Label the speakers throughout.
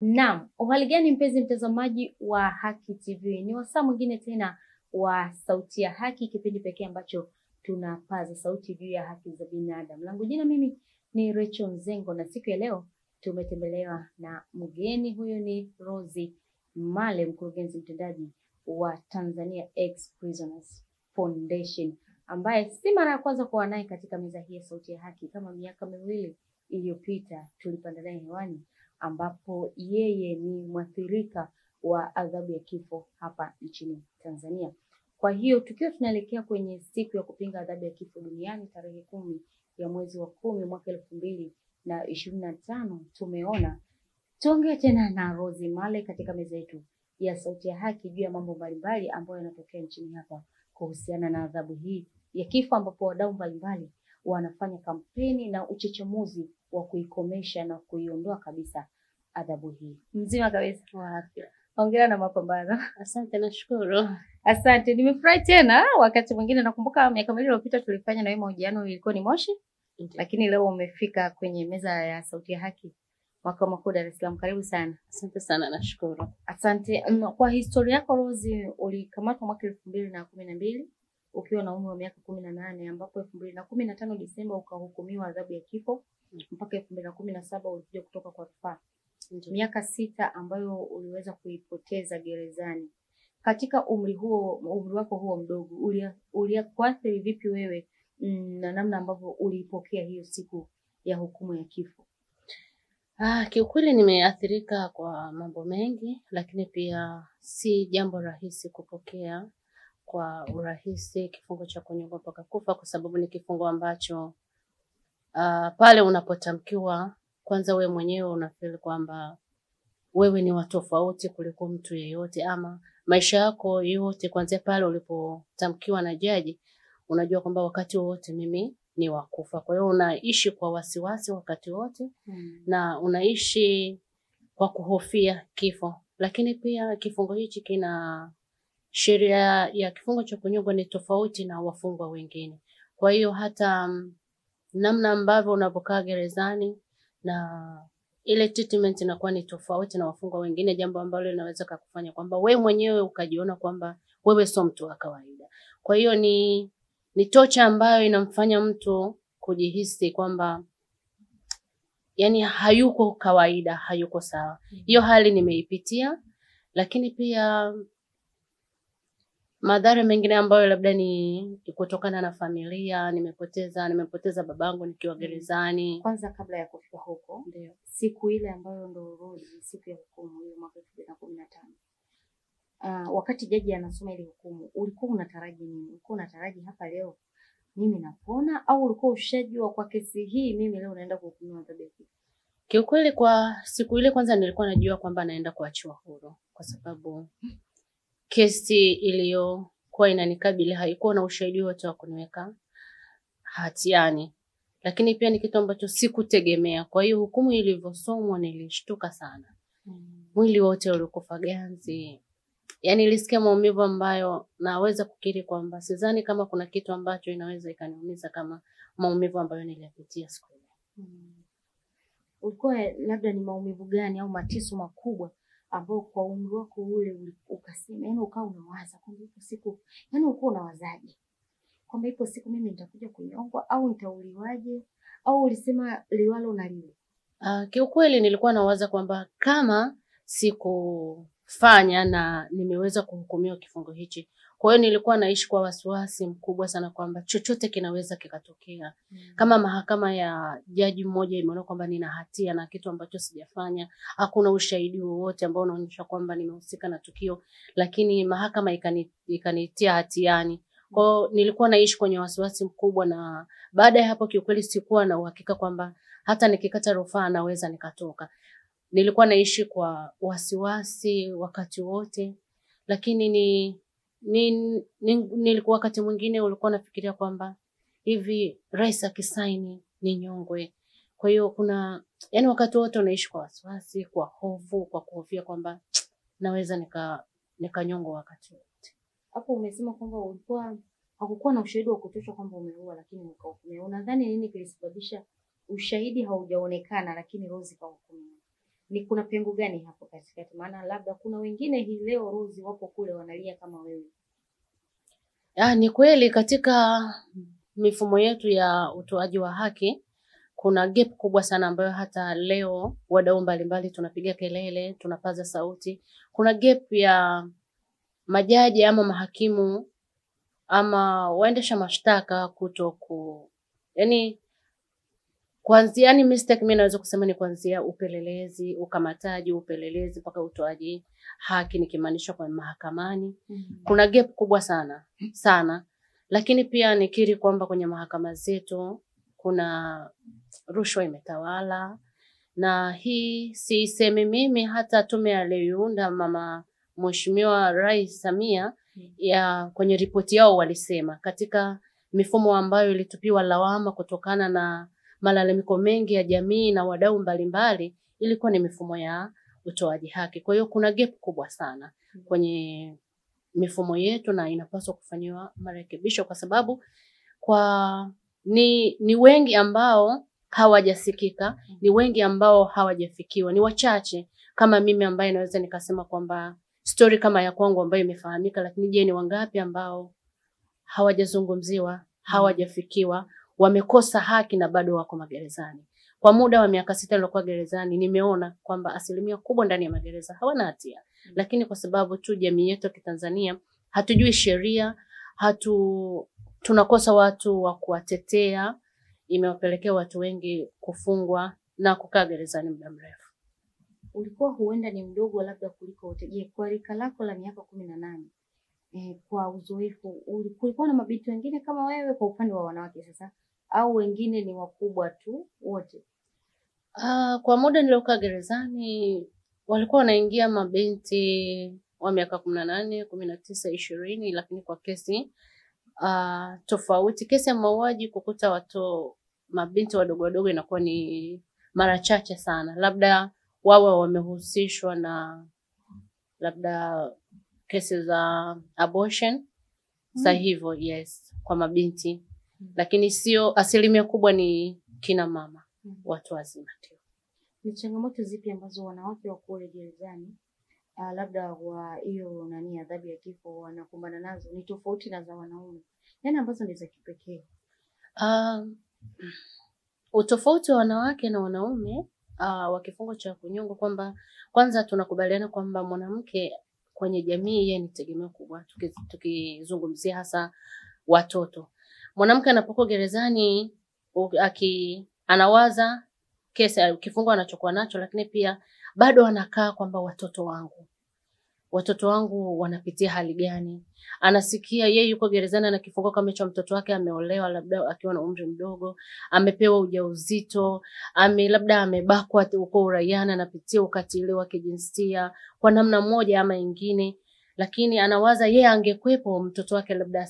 Speaker 1: Naam, uhali gani mpenzi mtazamaji wa Haki TV? Ni wasaa mwingine tena wa Sauti ya Haki, kipindi pekee ambacho tunapaza sauti juu ya haki za binadamu. Langu jina mimi ni Rachel Mzengo, na siku ya leo tumetembelewa na mgeni. Huyu ni Rose Male, mkurugenzi mtendaji wa Tanzania Ex-Prisoners Foundation, ambaye si mara ya kwanza kuwa naye katika meza hii ya Sauti ya Haki. Kama miaka miwili iliyopita tulipanda naye hewani, ambapo yeye ni mwathirika wa adhabu ya kifo hapa nchini Tanzania. Kwa hiyo tukiwa tunaelekea kwenye siku ya kupinga adhabu ya kifo duniani tarehe 10 ya mwezi wa 10 mwaka 2025, tumeona tuongee tena na Rose Male katika meza yetu ya Sauti ya Haki juu ya mambo mbalimbali ambayo yanatokea nchini hapa kuhusiana na adhabu hii ya kifo, ambapo wadau mbalimbali wanafanya kampeni na uchechemuzi wa kuikomesha na kuiondoa kabisa adhabu hii. Mzima kabisa wa afya. Hongera na mapambano.
Speaker 2: Asante, nashukuru.
Speaker 1: Asante, nimefurahi tena. Wakati mwingine nakumbuka miaka miwili iliyopita tulifanya na wewe mahojiano, ilikuwa ni Moshi. Lakini leo umefika kwenye meza ya Sauti ya Haki makao makuu Dar es Salaam. Karibu sana.
Speaker 2: Asante sana, nashukuru.
Speaker 1: Asante. Kwa historia yako Rose, ulikamatwa mwaka 2012 ukiwa na umri wa miaka 18, ambapo 2015 Disemba ukahukumiwa adhabu ya kifo mpaka 2017 ulikuja kutoka kwa rufaa. Miaka 6 ambayo uliweza kuipoteza gerezani. Katika umri wako huo mdogo, uliathiri vipi wewe na namna ambavyo uliipokea hiyo siku ya hukumu ya kifo?
Speaker 2: Kiukweli nimeathirika kwa mambo mengi, lakini pia si jambo rahisi kupokea kwa urahisi kifungo cha kunyongwa mpaka kufa, kwa sababu ni kifungo ambacho pale unapotamkiwa, kwanza wewe mwenyewe unafeel kwamba wewe ni wa tofauti kuliko mtu yeyote, ama maisha yako yote kuanzia pale ulipotamkiwa na jaji unajua kwamba wakati wote mimi ni wa kufa. Kwa hiyo unaishi kwa wasiwasi wakati wote na unaishi kwa kuhofia kifo. Lakini pia kifungo hichi kina sheria ya kifungo cha kunyongwa ni tofauti na wafungwa wengine. Kwa hiyo hata namna ambavyo unapokaa gerezani na ile treatment inakuwa ni tofauti na wafungwa wengine, jambo ambalo linaweza kukufanya kwamba wewe mwenyewe ukajiona kwamba wewe sio mtu wa kawaida. Kwa hiyo ni tocha ambayo inamfanya mtu kujihisi kwamba yani hayuko kawaida, hayuko sawa. Hiyo hali nimeipitia, lakini pia madhara mengine ambayo labda ni kutokana na familia, nimepoteza babangu nikiwa gerezani.
Speaker 1: Kwanza kabla ya kufika huko, ndio siku ile ambayo ndo Rose, siku ya hukumu ile mwaka 2015. Wakati jaji anasoma ile hukumu, ulikuwa unataraji nini? Ulikuwa unataraji hapa leo mimi napona, au ulikuwa ushajua kwa kesi hii mimi leo naenda kuhukumiwa adhabu ya kifo?
Speaker 2: Kiukweli kwa siku ile kwanza nilikuwa najua kwamba naenda kuachiwa huru, kwa sababu kesi iliyokuwa inanikabili haikuwa na ushahidi wote wa kuniweka hatiani. Lakini pia ni kitu ambacho sikutegemea. Kwa hiyo hukumu ilivyosomwa nilishtuka sana. Mwili wote ulikufa ganzi. Yaani nilisikia maumivu ambayo naweza kukiri kwamba sidhani kama kuna kitu ambacho inaweza ikaniumiza kama maumivu ambayo niliyapitia siku ile.
Speaker 1: Ulikuwa labda ni maumivu gani au mateso makubwa ambao kwa umri wako ule ukasema, yani ukawa unawaza kwamba ipo siku, yani ulikuwa unawazaje kwamba ipo siku mimi nitakuja kunyongwa au nitauliwaje, au ulisema liwalo na lile?
Speaker 2: Kiukweli nilikuwa nawaza kwamba kama sikufanya na nimeweza kuhukumiwa kifungo hichi, kwa hiyo nilikuwa naishi kwa wasiwasi mkubwa sana kwamba chochote kinaweza kikatokea. Kama mahakama ya jaji mmoja imeona kwamba nina hatia na kitu ambacho sijafanya, hakuna ushahidi wowote ambao unaonyesha kwamba nimehusika na tukio, lakini mahakama ikanitia hatiani. Kwa hiyo nilikuwa naishi kwenye wasiwasi mkubwa, na baada ya hapo kiukweli sikuwa na uhakika kwamba hata nikikata rufaa naweza nikatoka. Nilikuwa naishi kwa wasiwasi wakati wote, lakini nilikuwa wakati mwingine ulikuwa nafikiria kwamba hivi rais akisaini ni nyongwe. Kwa hiyo kuna yani wakati wote unaishi kwa wasiwasi, kwa hofu, kwa kuhofia kwamba naweza nikanyongwa wakati wote.
Speaker 1: Hapo umesema kwamba hakukuwa na ushahidi wa kutosha kwamba umeua, lakini ukahukumiwa. Unadhani nini kilisababisha ushahidi haujaonekana lakini Rose kahukumiwa? Ni kuna pengo gani hapo katikati? Maana labda kuna wengine hii leo Rose wapo kule wanalia kama wewe.
Speaker 2: Ni kweli katika mifumo yetu ya utoaji wa haki kuna gap kubwa sana ambayo hata leo wadau mbalimbali tunapiga kelele, tunapaza sauti. Kuna gap ya majaji ama mahakimu ama waendesha mashtaka kuanzia mistake mimi naweza kusema ni kuanzia upelelezi, ukamataji, upelelezi mpaka utoaji haki nikimaanisha kwa mahakamani. Kuna gap kubwa sana. Lakini pia nikiri kwamba kwenye mahakama zetu kuna rushwa imetawala, na hii sisemi mimi, hata tume aliyounda mama Mheshimiwa Rais Samia kwenye ripoti yao walisema katika mifumo ambayo ilitupiwa lawama kutokana na malalamiko mengi ya jamii na wadau mbalimbali ilikuwa ni mifumo ya utoaji haki. Kwa hiyo kuna gap kubwa sana kwenye mifumo yetu na inapaswa kufanywa marekebisho kwa sababu ni wengi ambao hawajasikika, ni wengi ambao hawajafikiwa, ni wachache kama mimi ambaye naweza nikasema kwamba story kama ya kwangu ambayo imefahamika, lakini je, ni wangapi ambao hawajazungumziwa, hawajafikiwa, wamekosa haki na bado wako magerezani. Kwa muda wa miaka 6 nilikuwa gerezani, nimeona kwamba asilimia kubwa ndani ya magereza hawana hatia. Lakini kwa sababu tu jamii yetu ya Kitanzania hatujui sheria, tunakosa watu wa kuwatetea, imewapelekea watu wengi kufungwa na kukaa gerezani muda mrefu.
Speaker 1: Ulikuwa huenda ni mdogo labda kuliko wote. Je, kwa rika lako la miaka 18, kwa uzoefu kulikuwa na mabinti wengine kama wewe kwa upande wa wanawake sasa, au wengine ni wakubwa tu wote?
Speaker 2: Kwa muda niliokaa gerezani walikuwa wanaingia mabinti wa miaka 18, 19, 20, lakini kwa kesi tofauti. Kesi ya mauaji kukuta mabinti wadogo inakuwa ni mara chache sana. Labda wao wamehusishwa na labda kesi za abortion. Sasa hivyo yes, kwa mabinti. Lakini sio asilimia kubwa ni kina mama, watu wazima tu.
Speaker 1: Ni changamoto zipi ambazo wanawake wa kule gerezani labda wa hiyo adhabu ya kifo wanakumbana nazo ni tofauti na za wanaume? Yaani ambazo ni za kipekee.
Speaker 2: Utofauti wa wanawake na wanaume wa kifungo cha kunyongwa kwamba kwanza tunakubaliana kwamba mwanamke kwenye jamii yeye ni tegemeo kubwa, tukizungumzia hasa watoto. Mwanamke anapokuwa gerezani anawaza kesi kifungo anachokuwa nacho, lakini pia bado anakaa kwamba watoto wangu wanapitia hali gani. Anasikia yeye yuko gerezani na kifungo kama hicho, mtoto wake ameolewa labda akiwa na umri mdogo, amepewa ujauzito, labda amebakwa huko uraiani, anapitia ukatili wa kijinsia kwa namna moja ama nyingine, lakini anawaza yeye angekwepo mtoto wake labda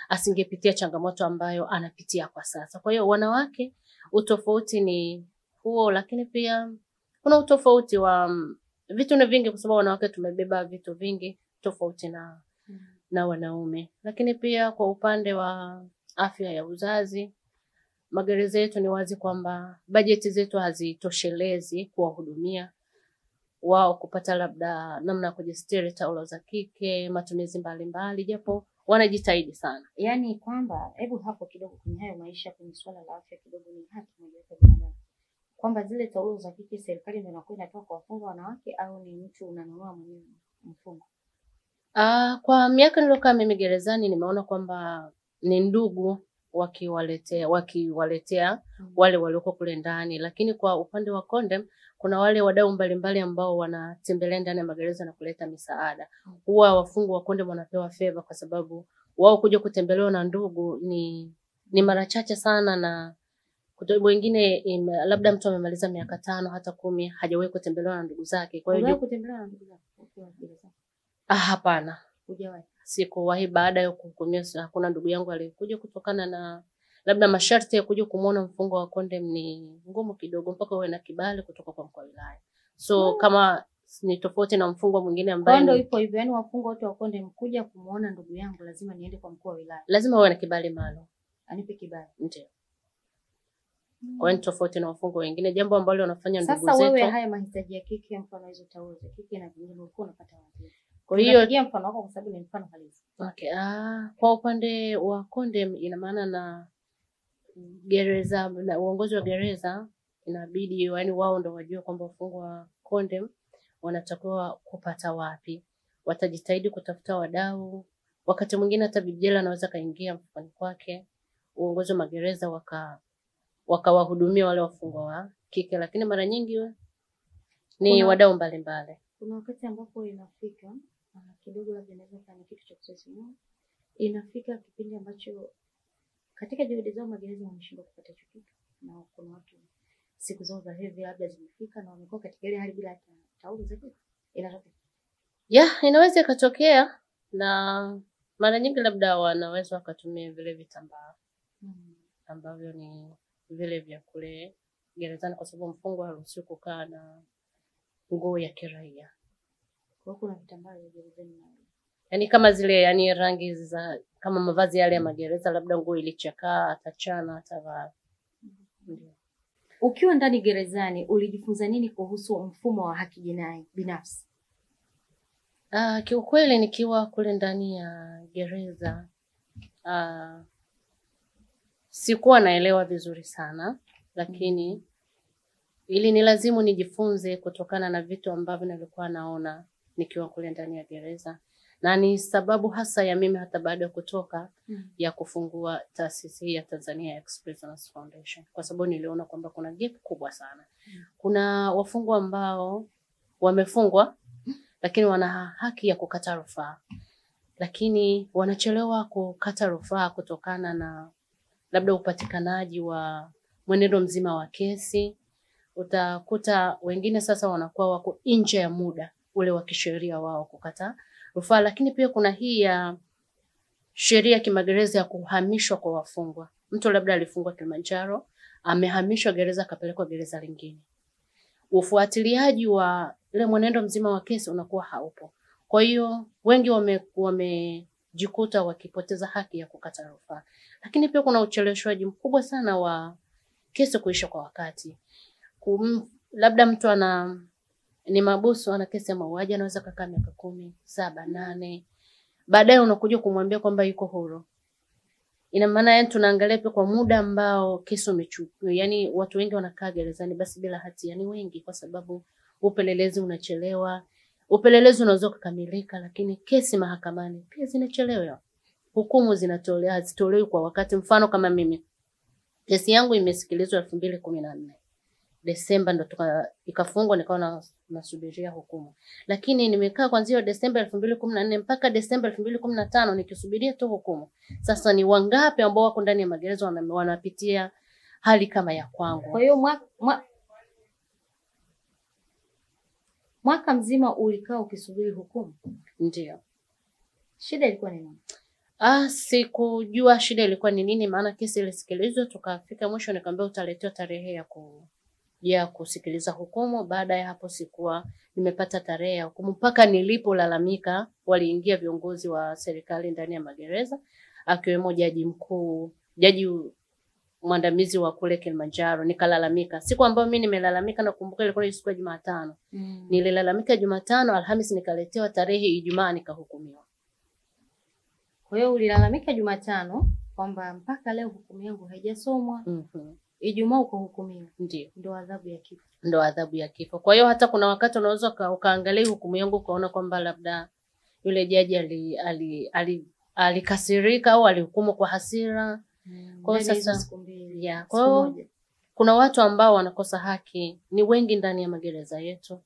Speaker 2: asingepitia changamoto ambayo anapitia kwa sasa. Kwa hiyo wanawake utofauti ni huo, lakini pia kuna utofauti wa vitu ni vingi kwa sababu wanawake tumebeba vitu vingi tofauti na wanaume. Lakini pia kwa upande wa afya ya uzazi, magereza yetu ni wazi kwamba bajeti zetu hazitoshelezi kuwahudumia wao kupata labda namna ya kujistiri, taulo za kike, matumizi mbalimbali, japo wanajitahidi sana.
Speaker 1: Yaani kwamba hebu hapo kidogo kwenye hayo maisha, kwenye swala la afya kidogo, ni haki moja ya binadamu kwamba zile taulo za kike serikali ndio inakwenda toa kwa wafungwa wanawake, au ni mtu unanunua mwenyewe mfungwa?
Speaker 2: Kwa miaka nilokaa mimi gerezani nimeona kwamba ni ndugu wakiwaletea wale walioko kule ndani, lakini kwa upande wa Condem kuna wale wadau mbalimbali ambao wanatembelea ndani ya magereza na kuleta misaada. Huwa wafungwa wa Condem wanapewa favor kwa sababu wao kuja kutembelewa na ndugu ni mara chache sana, na wengine labda mtu amemaliza miaka 5 hata 10 hajawahi kutembelewa na ndugu zake. Kwa hiyo
Speaker 1: kutembelewa na ndugu zake?
Speaker 2: Hapana.
Speaker 1: Hujawahi?
Speaker 2: Sikuwahi. Baada ya kuhukumiwa hakuna ndugu yangu aliyekuja, kutokana na labda masharti ya kuja kumuona mfungwa wa Condem ni ngumu kidogo, mpaka uwe na kibali kutoka kwa mkuu wa wilaya. So kama ni tofauti na mfungwa mwingine ambaye
Speaker 1: ndio ipo hivyo, yani wafungwa wote wa Condem kuja kumuona ndugu yangu lazima niende kwa mkuu wa wilaya.
Speaker 2: Lazima uwe na kibali maalum.
Speaker 1: Anipe kibali?
Speaker 2: Ndio. Kwa hiyo tofauti na wafungwa wengine, jambo ambalo wanafanya ndugu zetu.
Speaker 1: Sasa wewe haya mahitaji ya kike, mfano hizo taulo za kike na vingine ulikuwa unapata wapi?
Speaker 2: Kwa hiyo
Speaker 1: napigia mfano wako kwa sababu ni mfano halisi.
Speaker 2: Okay, kwa upande wa Kondem ina maana na gereza na uongozi wa gereza inabidi yaani wao ndio wajue kwamba wafungwa wa Kondem wanatakiwa kupata wapi. Watajitahidi kutafuta wadau. Wakati mwingine hata Bibjela anaweza kaingia mfano kwake. Uongozi wa magereza wakawahudumia wale wafungwa wa kike, lakini mara nyingi ni wadau mbalimbali.
Speaker 1: Kuna wakati ambapo inafika kidogo labda inaweza kufanya kitu cha kusisimua. Inafika kipindi ambacho katika juhudi zao magereza wameshindwa kupata hicho kitu, na kuna watu siku zao za hedhi labda zimefika na wamekuwa katika ile hali bila taulo za kike. Inatokea.
Speaker 2: Inaweza ikatokea, na mara nyingi labda wanaweza wakatumia vile vitambaa ambavyo ni vile vya kule gerezani, kwa sababu mfungwa haruhusiwi kukaa na nguo ya kiraia.
Speaker 1: Kwa kuna vitambaa vya gerezani,
Speaker 2: yaani kama zile yaani rangi za kama mavazi yale ya magereza, labda nguo ilichakaa atachana atavaa.
Speaker 1: Ukiwa ndani gerezani ulijifunza nini kuhusu mfumo wa haki jinai binafsi?
Speaker 2: Kiukweli nikiwa kule ndani ya gereza sikuwa naelewa vizuri sana, lakini ili ni lazimu nijifunze kutokana na vitu ambavyo nilikuwa naona nikiwa kule ndani ya gereza. Na ni sababu hasa ya mimi hata baada ya kutoka ya kufungua taasisi ya Tanzania Ex-Prisoners Foundation, kwa sababu niliona kwamba kuna gap kubwa sana. Kuna wafungwa ambao wamefungwa lakini wana haki ya kukata rufaa, lakini wanachelewa kukata rufaa kutokana na labda upatikanaji wa mwenendo mzima wa kesi. Utakuta wengine sasa wanakuwa wako nje ya muda ule wa kisheria wao kukata rufaa. Lakini pia kuna hii ya sheria kimagereza ya kuhamishwa kwa wafungwa. Mtu labda alifungwa Kilimanjaro, amehamishwa gereza akapelekwa gereza lingine. Ufuatiliaji wa ile mwenendo mzima wa kesi unakuwa haupo. Kwa hiyo wengi wamejikuta wakipoteza haki ya kukata rufaa. Lakini pia kuna ucheleweshwaji mkubwa sana wa kesi kuisha kwa wakati. Labda mtu ni mabusu, ana kesi ya mauaji, anaweza kukaa miaka 10, 7, 8. Baadaye unakuja kumwambia kwamba yuko huru. Ina maana yani tunaangalia pia kwa muda ambao kesi umechukua. Yaani watu wengi wanakaa gerezani basi bila hatia ni wengi, kwa sababu upelelezi unachelewa. Upelelezi unaweza kukamilika lakini kesi mahakamani pia zinachelewa. Hukumu hazitolewi kwa wakati. Mfano kama mimi, kesi yangu imesikilizwa 2014. Desemba ndo ikafungwa, nikawa nasubiria hukumu. Lakini nimekaa kuanzia Desemba 2014 mpaka Desemba 2015 nikisubiria tu hukumu. Sasa ni wangapi ambao wako ndani ya magereza wanapitia hali kama ya kwangu?
Speaker 1: Kwa hiyo mwaka mzima ulikaa ukisubiri hukumu?
Speaker 2: Ndio.
Speaker 1: Shida ilikuwa ni nini?
Speaker 2: Sikujua shida ilikuwa ni nini, maana kesi ilisikilizwa tukafika mwisho, nikamwambia utaletewa tarehe ya kusikiliza hukumu. Baada ya hapo sikuwa nimepata tarehe ya hukumu mpaka nilipolalamika. Waliingia viongozi wa serikali ndani ya magereza, akiwemo jaji mkuu, jaji mwandamizi wa kule Kilimanjaro. Nikalalamika. Siku ambayo mimi nimelalamika nakumbuka ilikuwa siku ya Jumatano. Nililalamika Jumatano, Alhamisi nikaletewa tarehe, Ijumaa nikahukumiwa.
Speaker 1: Kwa hiyo ulilalamika Jumatano kwamba mpaka leo hukumu yangu haijasomwa. Ijumaa ukahukumiwa. Ndio adhabu ya kifo.
Speaker 2: Ndio adhabu ya kifo. Kwa hiyo hata kuna wakati unaweza ukaangalia hukumu yangu ukaona kwamba labda yule jaji alikasirika au alihukumu kwa hasira. Kwa hiyo sasa kwa hiyo kuna watu ambao wanakosa haki ni wengi ndani ya magereza yetu.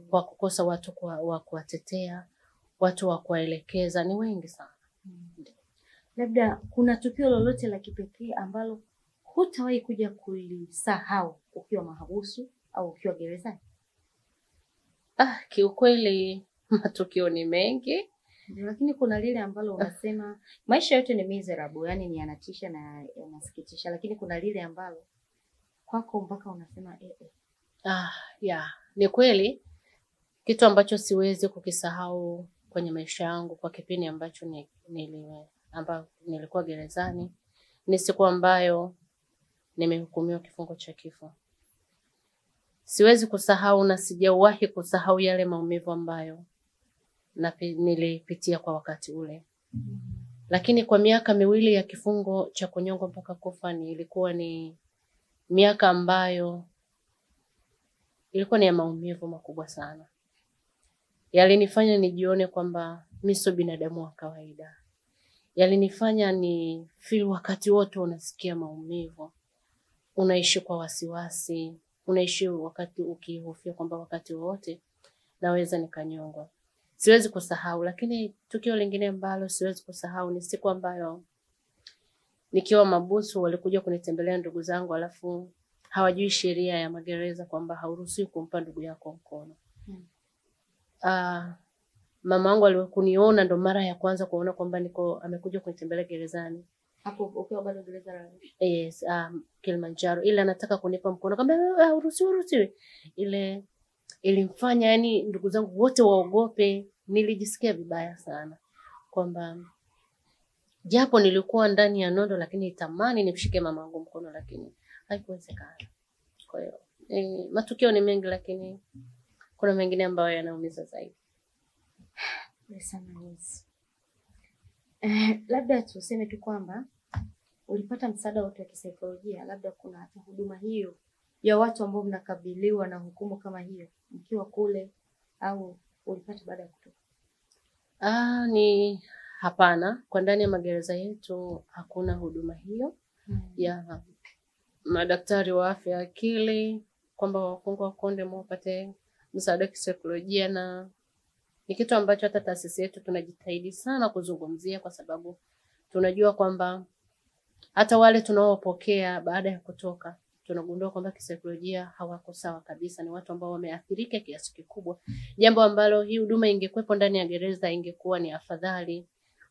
Speaker 2: Kwa kukosa watu wa kuwatetea, watu wa kuwaelekeza ni wengi sana.
Speaker 1: Labda kuna tukio lolote la kipekee ambalo hutawahi kuja kulisahau ukiwa mahabusu au ukiwa gerezani?
Speaker 2: Kiukweli matukio ni mengi.
Speaker 1: Lakini kuna lile ambalo unasema maisha yote ni miserable, yani ni yanatisha na yanasikitisha, lakini kuna lile ambalo kwako mpaka unasema
Speaker 2: ni kweli kitu ambacho siwezi kukisahau kwenye maisha yangu kwa kipindi ambacho nilikuwa gerezani ni siku ambayo nimehukumiwa kifungo cha kifo. Siwezi kusahau na sijawahi kusahau yale maumivu ambayo nilipitia kwa wakati ule. Lakini kwa miaka miwili ya kifungo cha kunyongwa mpaka kufa ilikuwa ni miaka ambayo ilikuwa ni ya maumivu makubwa sana. Yalinifanya nijione kwamba mimi sio binadamu wa kawaida. Yalinifanya ni feel wakati wote unasikia maumivu. Unaishi kwa wasiwasi, unaishi wakati ukihofia kwamba wakati wote naweza nikanyongwa. Siwezi kusahau, lakini tukio lingine ambalo siwezi kusahau ni siku ambayo nikiwa mabusu walikuja kunitembelea ndugu zangu, alafu hawajui sheria ya magereza kwamba hauruhusiwi kumpa ndugu yako mkono. Mama yangu alikuniona ndo mara ya kwanza kuona kwamba amekuja kunitembelea gerezani.
Speaker 1: Hapo ukiwa bado gereza la Arusha?
Speaker 2: Yes, Kilimanjaro. Ile anataka kunipa mkono kwamba hauruhusiwi. Ile ilimfanya yani ndugu zangu wote waogope. Nilijisikia vibaya sana kwamba japo nilikuwa ndani ya nondo lakini nitamani nimshike mama yangu mkono lakini haikuwezekana. Kwa hiyo matukio ni mengi lakini kuna mengine ambayo yanaumiza zaidi.
Speaker 1: Labda tuseme tu kwamba ulipata msaada wote wa kisaikolojia, labda kuna hata huduma hiyo ya watu ambao mnakabiliwa na hukumu kama hiyo mkiwa kule, au ulipata baada ya kutoka?
Speaker 2: Ni hapana, kwa ndani ya magereza yetu hakuna huduma hiyo ya madaktari wa afya ya akili kwamba wafungwa wakonde wapate msaada wa kisaikolojia, na ni kitu ambacho hata taasisi yetu tunajitahidi sana kuzungumzia kwa sababu tunajua kwamba hata wale tunaopokea baada ya kutoka tunagundua kwamba kisaikolojia hawako sawa kabisa, ni watu ambao wameathirika kiasi kikubwa. Jambo ambalo hii huduma ingekuwepo ndani ya gereza ingekuwa ni afadhali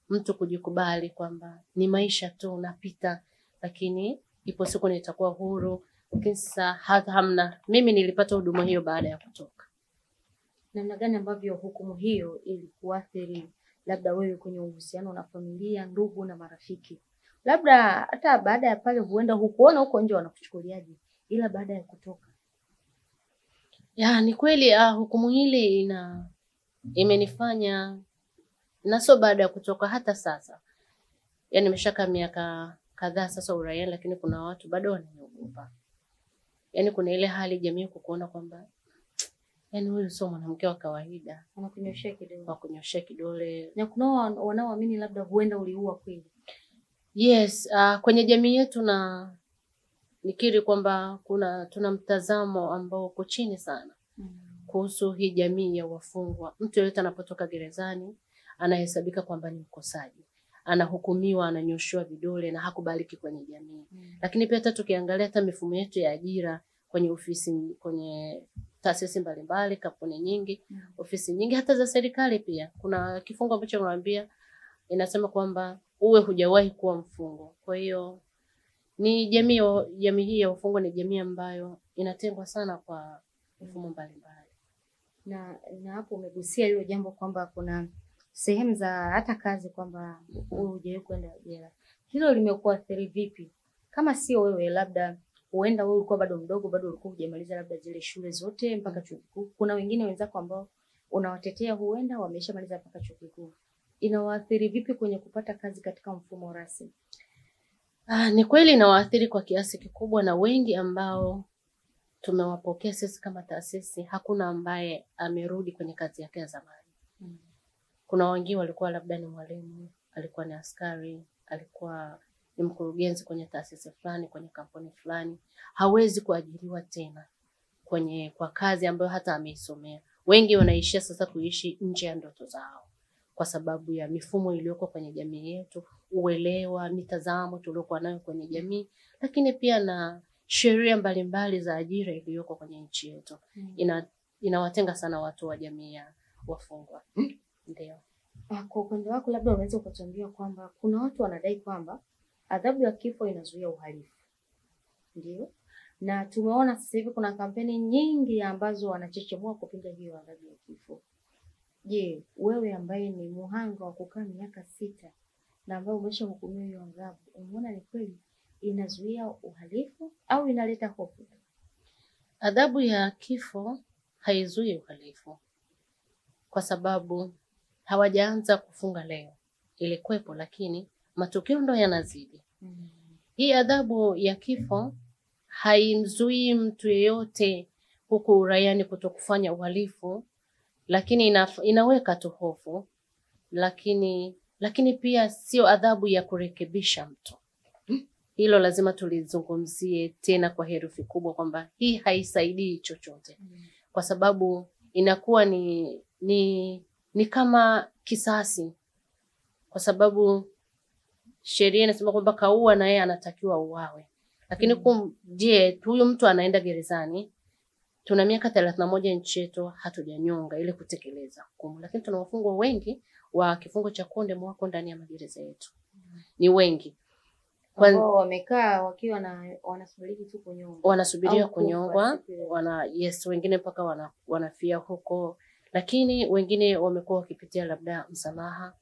Speaker 2: mtu kujikubali kwamba ni maisha tu unapita, lakini ipo siku nitakuwa huru. Lakini sasa hamna. Mimi nilipata huduma hiyo baada ya kutoka.
Speaker 1: Namna gani ambavyo hukumu hiyo ilikuathiri labda wewe kwenye uhusiano na familia, ndugu na marafiki? Labda hata baada ya pale huenda hukuona huko nje wanakuchukuliaje, ila baada ya kutoka.
Speaker 2: Ni kweli hukumu hili imenifanya na sio baada ya kutoka, hata sasa. Nimeshaka miaka kadhaa sasa uraia, lakini kuna watu bado wananiogopa. Kuna ile hali jamii kukuona kwamba huyu sio mwanamke wa kawaida,
Speaker 1: wanakunyoshea kidole. Na kuna wanaoamini labda huenda uliua kweli.
Speaker 2: Yes, kwenye jamii yetu na nikiri kwamba tuna mtazamo ambao uko chini sana kuhusu hii jamii ya wafungwa. Mtu yeyote anapotoka gerezani anahesabika kwamba ni mkosaji, anahukumiwa, ananyoshwa vidole na hakubaliki kwenye jamii. Lakini pia hata tukiangalia hata mifumo yetu ya ajira kwenye ofisi, kwenye taasisi mbalimbali, kampuni nyingi, ofisi nyingi hata za serikali pia kuna kifungo ambacho naambia inasema kwamba uwe hujawahi kuwa mfungwa. Kwa hiyo ni jamii hii ya wafungwa ni jamii ambayo inatengwa sana kwa mifumo mbalimbali.
Speaker 1: Na hapo umegusia hilo jambo kwamba kuna sehemu za hata kazi kwamba wewe hujawahi kwenda jela. Hilo limekuathiri vipi? Kama sio wewe, labda huenda wewe ulikuwa bado mdogo, bado ulikuwa hujamaliza labda zile shule zote mpaka chuo kikuu. Kuna wengine wenzako ambao unawatetea huenda wameshamaliza mpaka chuo kikuu. Inawaathiri vipi kwenye kupata kazi katika mfumo rasmi?
Speaker 2: Ni kweli inawaathiri kwa kiasi kikubwa, na wengi ambao tumewapokea sisi kama taasisi hakuna ambaye amerudi kwenye kazi yake ya zamani. Kuna wengine walikuwa labda ni mwalimu, alikuwa ni askari, alikuwa ni mkurugenzi kwenye taasisi fulani, kwenye kampuni fulani, hawezi kuajiriwa tena kwa kazi ambayo hata ameisomea. Wengi wanaishia sasa kuishi nje ya ndoto zao kwa sababu ya mifumo iliyoko kwenye jamii yetu, uelewa, mitazamo tuliokuwa nayo kwenye jamii, lakini pia na sheria mbalimbali za ajira iliyoko kwenye nchi yetu. Inawatenga sana watu wa jamii ya wafungwa. Ndio.
Speaker 1: Kwa upande wako labda unaweza ukatuambia kwamba kuna watu wanadai kwamba adhabu ya kifo inazuia uhalifu. Ndio. Na tumeona sasa hivi kuna kampeni nyingi ambazo wanachechemua kupinga hiyo adhabu ya kifo. Je, wewe ambaye ni muhanga wa kukaa miaka 6 na ambaye umeshahukumiwa hiyo adhabu, unaona ni kweli inazuia uhalifu au inaleta hofu?
Speaker 2: Adhabu ya kifo haizui uhalifu, kwa sababu hawajaanza kufunga leo. Ilikuwepo, lakini matukio ndo yanazidi. Hii adhabu ya kifo haimzuii mtu yeyote huku uraiani kutokufanya uhalifu, lakini inaweka tu hofu, lakini pia sio adhabu ya kurekebisha mtu. Hilo lazima tulizungumzie tena kwa herufi kubwa, kwamba hii haisaidii chochote, kwa sababu inakuwa ni kama kisasi, kwa sababu sheria inasema kwamba kaua na yeye anatakiwa uawe. Lakini je, huyu mtu anaenda gerezani? Tuna miaka 31 nchi yetu hatujanyonga ili kutekeleza hukumu, lakini tuna wafungwa wengi wa kifungo cha konde mwako ndani ya magereza yetu. Ni wengi
Speaker 1: ambao wamekaa wakiwa wanasubiri tu kunyongwa.
Speaker 2: Wanasubiria kunyongwa, wengine mpaka wanafia huko, lakini wengine wamekuwa wakipitia labda msamaha.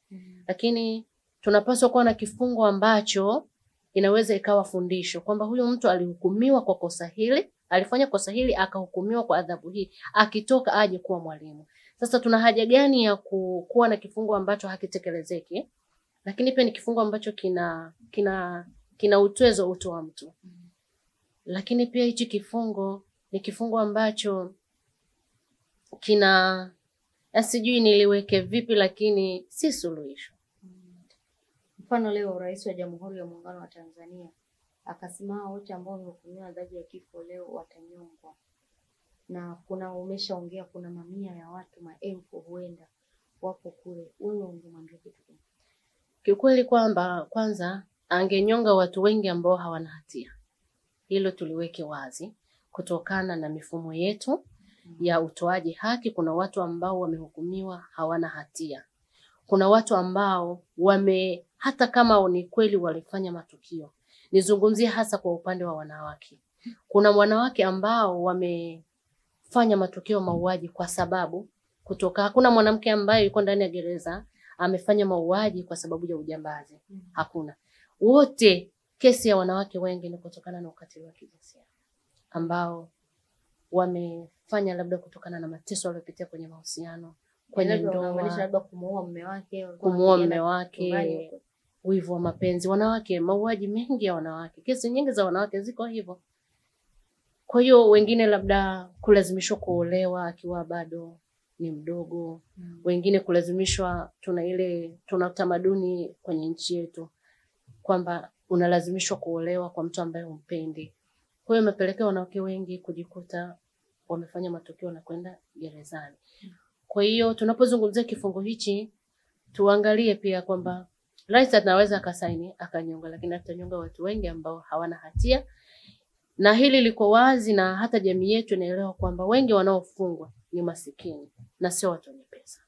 Speaker 2: Lakini tunapaswa kuwa na kifungo ambacho inaweza ikawa fundisho kwamba huyu mtu alihukumiwa kwa kosa hili, alifanya kosa hili akahukumiwa kwa adhabu hii, akitoka aje kuwa mwalimu. Sasa tuna haja gani ya kuwa na kifungo ambacho hakitekelezeki, lakini pia ni kifungo ambacho kina utu wa mtu. Lakini pia hichi kifungo ni kifungo ambacho sijui niliweke vipi, lakini si suluhisho.
Speaker 1: Mfano leo Rais wa Jamhuri ya Muungano wa Tanzania akasema wote ambao wamehukumiwa adhabu ya kifo leo watanyongwa. Na umeshaongea kuna mamia ya watu, maelfu huenda wapo kule. Wewe ungemwambia kitu gani?
Speaker 2: Kiukweli kwamba kwanza angenyonga watu wengi ambao hawana hatia. Hilo tuliweke wazi kutokana na mifumo yetu ya utoaji haki. Kuna watu ambao wamehukumiwa hawana hatia. Kuna watu ambao hata kama ni kweli walifanya matukio. Nizungumzie hasa kwa upande wa wanawake. Kuna wanawake ambao wamefanya matukio mauaji kwa sababu hakuna mwanamke ambaye yuko ndani ya gereza amefanya mauaji kwa sababu ya ujambazi. Hakuna. Wote kesi ya wanawake wengi ni kutokana na ukatili wa kijinsia ambao wamefanya labda kutokana na mateso waliopitia kwenye mahusiano, kwenye ndoa,
Speaker 1: labda kumuua mume wake,
Speaker 2: wivu wa mapenzi. Wanawake, mauaji mengi ya wanawake, kesi nyingi za wanawake ziko hivyo. Kwa hiyo wengine labda kulazimishwa kuolewa akiwa bado ni mdogo. Wengine kulazimishwa, tuna utamaduni kwenye nchi yetu kwamba unalazimishwa kuolewa kwa mtu ambaye humpendi. Kwa hiyo imepelekea wanawake wengi kujikuta wamefanya matukio na kwenda gerezani. Kwa hiyo tunapozungumzia kifungo hichi tuangalie pia kwamba rais anaweza akasaini akanyonga, lakini atanyonga watu wengi ambao hawana hatia. Na hili liko wazi, na hata jamii yetu inaelewa kwamba wengi wanaofungwa ni masikini na sio watu wenye pesa.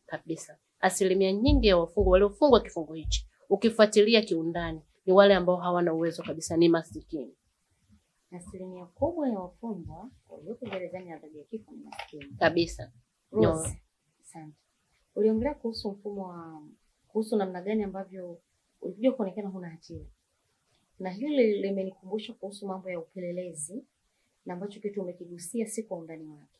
Speaker 2: Kabisa. Asilimia nyingi ya wafungwa waliofungwa kifungo hichi, ukifuatilia kiundani, ni wale ambao hawana uwezo kabisa, ni masikini.
Speaker 1: Asilimia kubwa ya wafungwa walioko gerezani adhabu ya kifo ni masikini.
Speaker 2: Kabisa.
Speaker 1: Rose, asante. Uliongelea kuhusu namna gani ambavyo ulikuja kuonekana huna hatia. Na hili limenikumbusha kuhusu mambo ya upelelezi, na ambacho kitu umekigusia si kwa undani wake.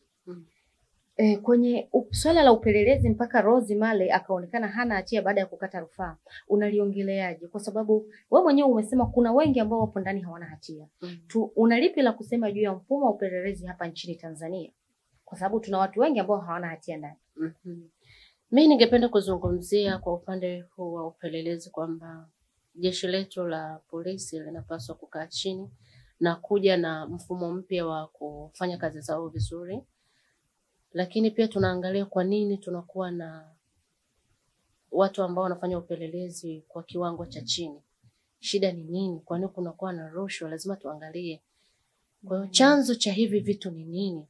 Speaker 1: Kwenye swala la upelelezi mpaka Rose Male akaonekana hana hatia baada ya kukata rufaa. Unaliongeleaje? Kwa sababu wewe mwenyewe umesema kuna wengi ambao wapo ndani hawana hatia. Unalipi la kusema juu ya mfumo wa upelelezi hapa nchini Tanzania? Kwa sababu tuna watu wengi ambao hawana hatia ndani.
Speaker 2: Mimi ningependa kuzungumzia kwa upande huu wa upelelezi kwamba jeshi letu la polisi linapaswa kukaa chini na kuja na mfumo mpya wa kufanya kazi zao vizuri. Lakini pia tunaangalia kwa nini tunakuwa na watu ambao wanafanya upelelezi kwa kiwango cha chini. Shida ni nini? Kwa nini kunakuwa na rushwa? Lazima tuangalie. Kwa hiyo chanzo cha hivi vitu ni nini?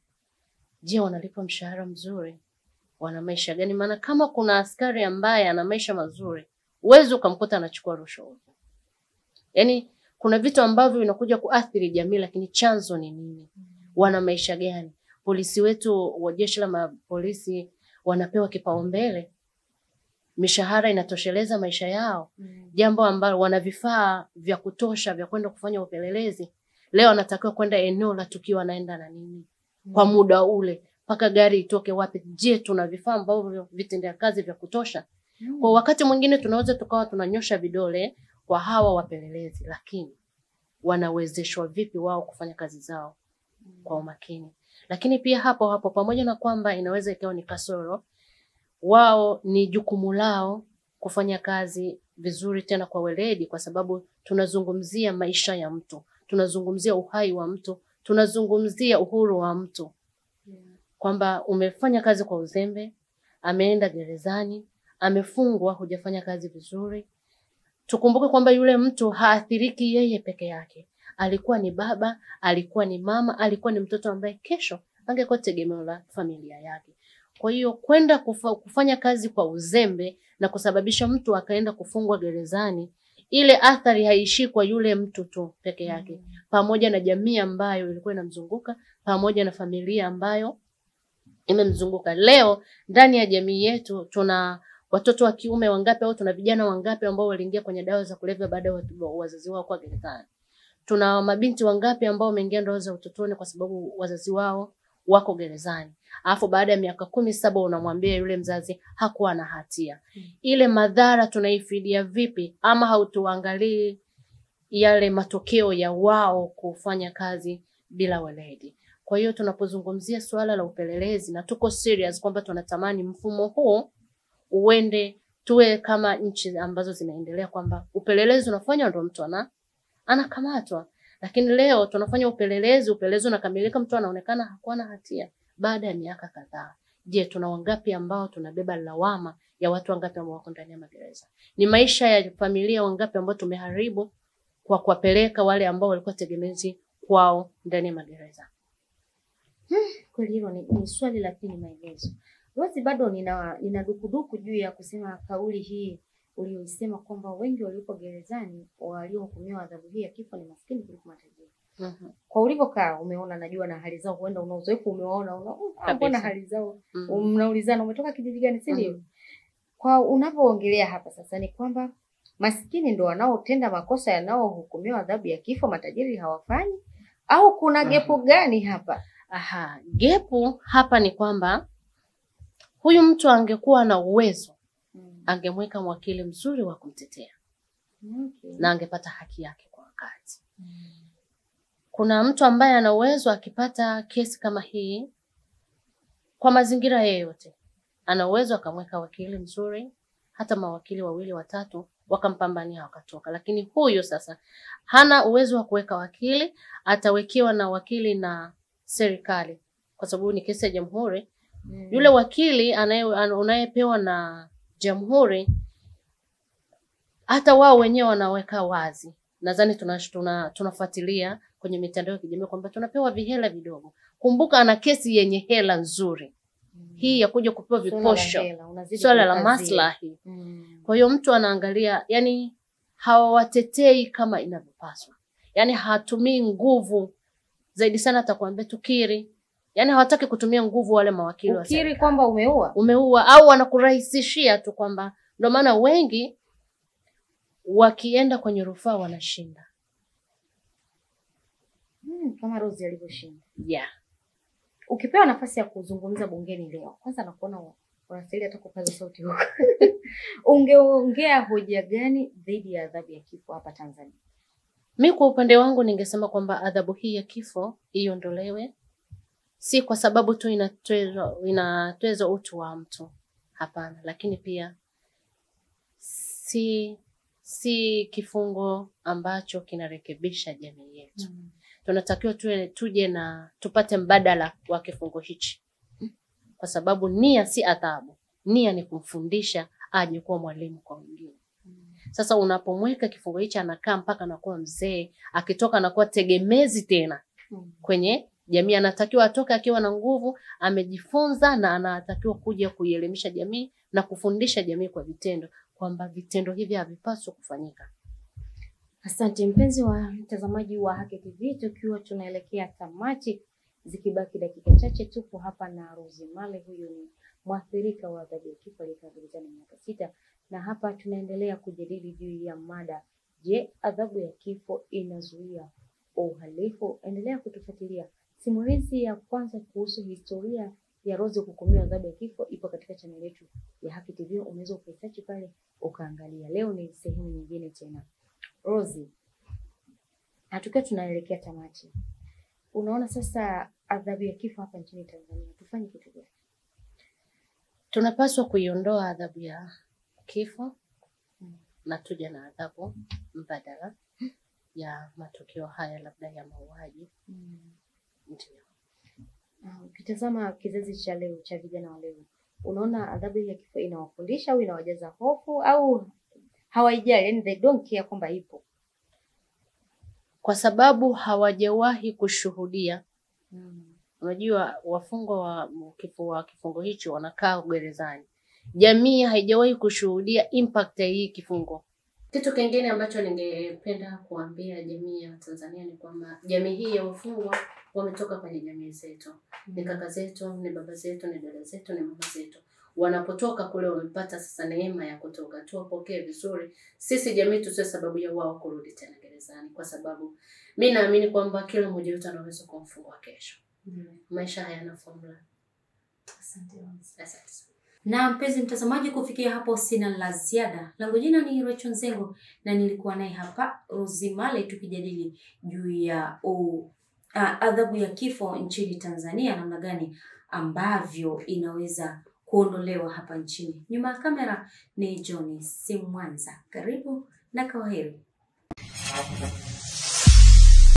Speaker 2: Je, wanalipa mshahara mzuri? Wana maisha gani? Maana kama kuna askari ambaye ana maisha mazuri, uwezo ukamkuta anachukua rushwa. Yaani kuna vitu ambavyo vinakuja kuathiri jamii, lakini chanzo ni nini? Wana maisha gani? Polisi wetu wa jeshi la polisi wanapewa kipaumbele? mishahara inatosheleza maisha yao, jambo ambalo wana vifaa vya kutosha vya kwenda kufanya upelelezi. Leo anatakiwa kwenda eneo la tukio, anaenda na nini kwa muda ule mpaka gari itoke wapi? Je, tuna vifaa ambavyo vitendea kazi vya kutosha? Kwa wakati mwingine tunaweza tukawa tunanyosha vidole kwa hawa wapelelezi, lakini wanawezeshwa vipi wao kufanya kazi zao kwa umakini? Lakini pia hapo pamoja na kwamba inaweza ikawa ni kasoro, wao ni jukumu lao kufanya kazi vizuri tena kwa weledi, kwa sababu tunazungumzia maisha ya mtu, tunazungumzia uhai wa mtu, tunazungumzia uhuru wa mtu. Kwamba umefanya kazi kwa uzembe, ameenda gerezani, amefungwa, hujafanya kazi vizuri. Tukumbuke kwamba yule mtu haathiriki yeye peke yake. Alikuwa ni baba, alikuwa ni mama, alikuwa ni mtoto ambaye kesho angekuwa tegemeo la familia yake. Kwa hiyo kwenda kufanya kazi kwa uzembe na kusababisha mtu akaenda kufungwa gerezani, ile athari haishi kwa yule mtu tu peke yake, pamoja na jamii ambayo ilikuwa inamzunguka, pamoja na familia ambayo imemzunguka. Leo ndani ya jamii yetu tuna watoto wa kiume wangapi au tuna vijana wangapi ambao waliingia kwenye dawa za kulevya baada ya wazazi wao kwa gerezani? Tuna mabinti wangapi ambao wameingia ndoa za utotoni kwa sababu wazazi wao wako gerezani? Alafu baada ya miaka 17 unamwambia yule mzazi hakuwa na hatia. Ile madhara tunaifidia vipi? Ama hautuangalii yale matokeo ya wao kufanya kazi bila weledi. Kwa hiyo tunapozungumzia suala la upelelezi na tuko serious kwamba tunatamani mfumo huu uende tuwe kama nchi ambazo zinaendelea, kwamba upelelezi unafanywa ndio mtu anakamatwa. Lakini leo tunafanya upelelezi unakamilika, mtu anaonekana hakuwa na hatia baada ya miaka kadhaa. Je, tuna wangapi ambao tunabeba lawama ya watu wangapi ambao wako ndani ya magereza? Ni maisha ya familia wangapi ambao tumeharibu kwa kuwapeleka wale ambao walikuwa tegemezi kwao ndani ya magereza?
Speaker 1: Kweli hilo ni swali, lakini maelezo. Rozi, bado nina dukuduku juu ya kusema kauli hii uliyosema kwamba wengi waliopo gerezani waliohukumiwa adhabu hii ya kifo ni maskini kuliko matajiri. Kwa ulivyokaa umeona, najua na hali zao, huenda una uzoefu, umewaona, unaona hali zao, mnaulizana umetoka kijiji gani, si ndio? Kwa unapoongelea hapa sasa ni kwamba maskini ndio wanaotenda makosa yanayohukumiwa adhabu ya kifo, matajiri hawafanyi, au kuna gepu gani hapa?
Speaker 2: Gepu hapa ni kwamba huyu mtu angekuwa na uwezo, angemweka mwakili mzuri wa kumtetea. Na angepata haki yake kwa wakati. Kuna mtu ambaye ana uwezo, akipata kesi kama hii kwa mazingira yoyote, ana uwezo akamweka wakili mzuri, hata mawakili 2 watatu wakampambania wakatoka. Lakini huyo sasa hana uwezo wa kuweka wakili, atawekewa na wakili na serikali kwa sababu ni kesi ya jamhuri. Yule wakili unayepewa na jamhuri, hata wao wenyewe wanaweka wazi. Nadhani tunafuatilia kwenye mitandao ya kijamii kwamba tunapewa vihela vidogo. Kumbuka ana kesi yenye hela nzuri. Hii ya kuja kupewa viposho, swala la maslahi. Kwa hiyo mtu anaangalia, yani hawawatetei kama inavyopaswa. Yani hatumii nguvu zaidi sana, atakwambia tukiri. Yani hawataki kutumia nguvu wale mawakili wa serikali.
Speaker 1: Ukiri kwamba umeua
Speaker 2: au wanakurahisishia tu, kwamba ndio maana wengi wakienda kwenye rufaa wanashinda.
Speaker 1: Kama Rozi alivyoshinda. Ukipewa nafasi ya kuzungumza bungeni leo, kwanza nakuona unastahili hata kupaza sauti huko. Ungeongea hoja gani dhidi ya adhabu ya kifo hapa Tanzania?
Speaker 2: Mimi kwa upande wangu ningesema kwamba adhabu hii ya kifo iondolewe. Si kwa sababu tu inatweza utu wa mtu, hapana, lakini pia si kifungo ambacho kinarekebisha jamii yetu. Tunatakiwa tuje na tupate mbadala wa kifungo hichi. Kwa sababu nia si adhabu. Nia ni kumfundisha aje kuwa mwalimu kwa wengine. Sasa unapomweka kifungo hichi anakaa mpaka anakuwa mzee, akitoka anakuwa tegemezi tena kwenye jamii. Anatakiwa atoke akiwa na nguvu, amejifunza, na anatakiwa kuja kuielimisha jamii na kufundisha jamii kwa vitendo, kwamba vitendo hivi havipaswi kufanyika.
Speaker 1: Asante mpenzi wa mtazamaji wa Haki TV, tukiwa tunaelekea tamati, zikibaki dakika chache tupo hapa na Rozi Male. Huyu ni mwathirika wa adhabu ya kifo aliyekaa gerezani miaka 6, na hapa tunaendelea kujadili juu ya mada, je, adhabu ya kifo inazuia uhalifu? Endelea kutufuatilia. Simulizi ya kwanza kuhusu historia ya Rose kuhukumiwa adhabu ya kifo ipo katika channel yetu ya Haki TV, unaweza ukaisearch pale ukaangalia. Leo ni sehemu nyingine tena. Rose, hatukiwa tunaelekea tamati. Unaona sasa adhabu ya kifo hapa nchini Tanzania, tufanye kitu gani?
Speaker 2: Tunapaswa kuiondoa adhabu ya kifo na tuja na adhabu mbadala ya matukio haya labda ya mauaji. Ndio.
Speaker 1: Ukitazama kizazi cha leo, cha vijana wa leo, unaona adhabu ya kifo inawafundisha au inawajaza hofu au hawaijali, yani they don't care kwamba ipo?
Speaker 2: Kwa sababu hawajawahi kushuhudia. Unajua wafungwa wa kifungo hicho wanakaa gerezani. Jamii haijawahi kushuhudia impact ya hii kifungo. Kitu kingine ambacho ningependa kuambia jamii ya Tanzania ni kwamba jamii hii ya wafungwa wametoka kwenye jamii zetu. Ni kaka zetu, ni baba zetu, ni dada zetu, ni mama zetu. Wanapotoka kule wamepata sasa neema ya kutoka. Tuwapokee vizuri. Sisi jamii tusiwe sababu ya wao kurudi tena gerezani, kwa sababu mimi naamini kwamba kila mmoja wetu anaweza kuwa mfungwa kesho. Maisha hayana formula.
Speaker 1: Asante. Na mpenzi mtazamaji, kufikia hapo sina la ziada. Langu jina ni Rachel Nzengo na nilikuwa naye hapa Rose Male tukijadili juu ya adhabu ya kifo nchini Tanzania, namna gani ambavyo inaweza kuondolewa hapa nchini. Nyuma ya kamera ni Johnny Simwanza. Karibu na kwaheri.